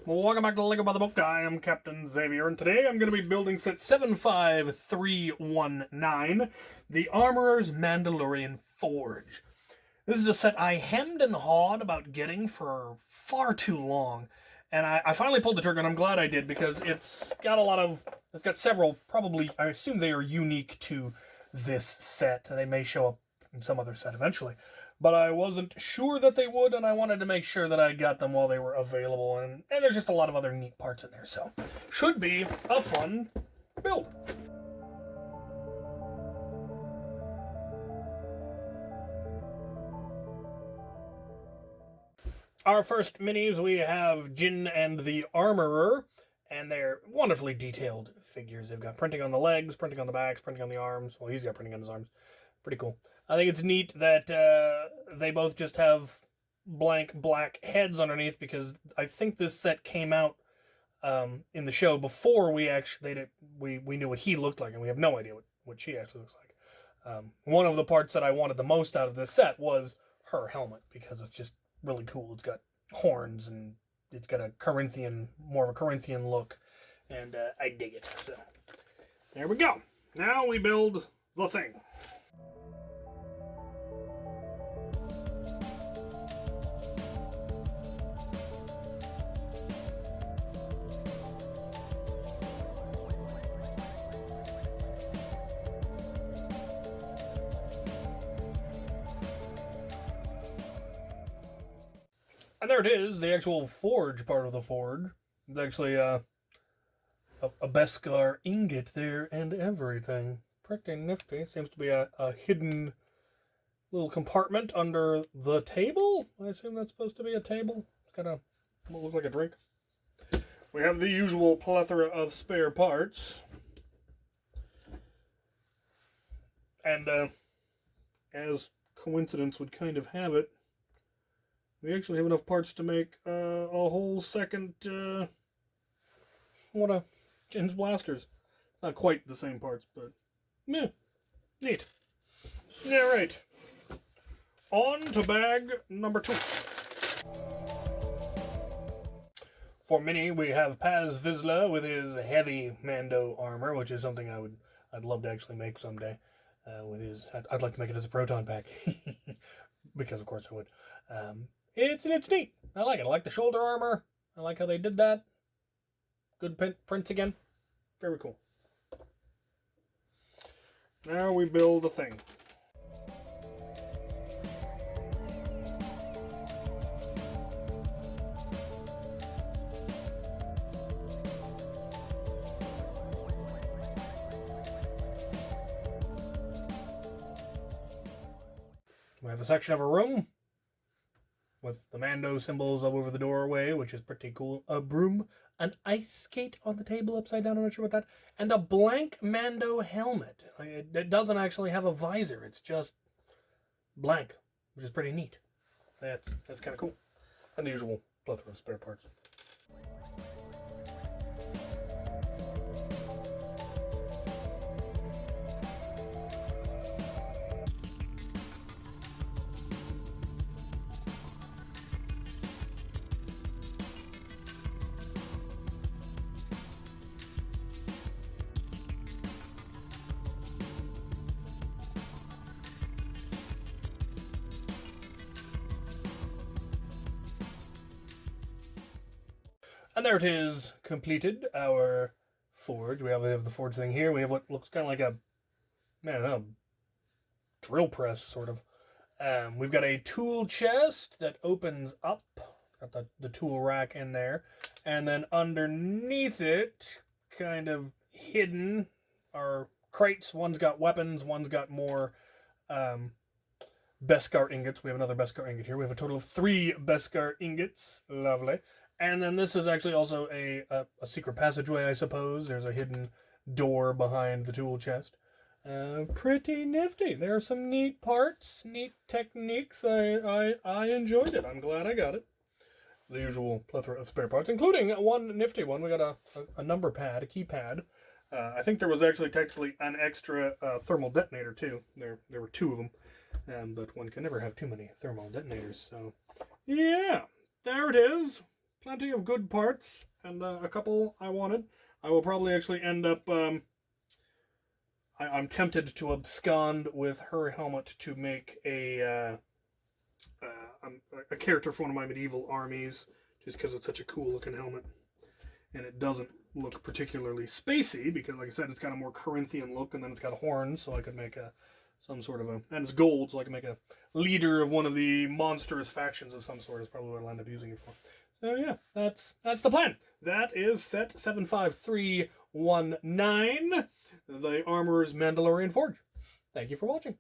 Welcome back to Lego by the Book. I am Captain Xavier, and today I'm going to be building set 75319, the Armorer's Mandalorian Forge. This is a set I hemmed and hawed about getting for far too long, and I finally pulled the trigger, and I'm glad I did, because it's got several, probably, I assume they are unique to this set, and they may show up in some other set eventually. But I wasn't sure that they would, and I wanted to make sure that I got them while they were available, and there's just a lot of other neat parts in there, so should be a fun build. Our first minis, we have Jin and the Armorer, and they're wonderfully detailed figures. They've got printing on the legs, printing on the backs, printing on the arms. Well, he's got printing on his arms. Pretty cool. I think it's neat that they both just have blank black heads underneath, because I think this set came out in the show before we knew what he looked like, and we have no idea what she actually looks like. One of the parts that I wanted the most out of this set was her helmet, because it's just really cool. It's got horns, and it's got more of a Corinthian look, and I dig it. So there we go. Now we build the thing. And there it is, the actual forge part of the forge. It's actually a Beskar ingot there and everything. Pretty nifty. Seems to be a hidden little compartment under the table. I assume that's supposed to be a table. It's got what looks like a drink. We have the usual plethora of spare parts. And as coincidence would kind of have it, we actually have enough parts to make a whole second one of Jin's blasters. Not quite the same parts, but meh, neat. Yeah, right. On to bag number 2. For Mini, we have Paz Vizsla with his heavy Mando armor, which is something I'd love to actually make someday. I'd like to make it as a proton pack, because of course I would. It's neat. I like it. I like the shoulder armor. I like how they did that. Good prints again. Very cool. Now we build a thing. We have a section of a room with the Mando symbols up over the doorway, which is pretty cool. A broom, an ice skate on the table upside down, I'm not sure about that, and a blank Mando helmet. It doesn't actually have a visor, it's just blank, which is pretty neat. That's kind of cool. Unusual plethora of spare parts. And there it is, completed, our forge. We have the forge thing here. We have what looks kind of like a drill press, sort of. We've got a tool chest that opens up. Got the tool rack in there. And then underneath it, kind of hidden, are crates. One's got weapons, one's got more Beskar ingots. We have another Beskar ingot here. We have a total of 3 Beskar ingots. Lovely. And then this is actually also a secret passageway, I suppose. There's a hidden door behind the tool chest. Pretty nifty. There are some neat parts, neat techniques. I enjoyed it. I'm glad I got it. The usual plethora of spare parts, including one nifty one. We got a number pad, a keypad. I think there was actually technically an extra thermal detonator too. There were 2 of them. But one can never have too many thermal detonators. So, yeah, there it is. plenty of good parts, and a couple I wanted. I will probably actually end up... I'm tempted to abscond with her helmet to make a character for one of my medieval armies, just because it's such a cool looking helmet. And it doesn't look particularly spacey, because like I said, it's got a more Corinthian look, and then it's got a horn, so I could make some sort of and it's gold, so I can make a leader of one of the monstrous factions of some sort is probably what I'll end up using it for. So yeah, that's the plan. That is set 75319, the Armorer's Mandalorian Forge. Thank you for watching.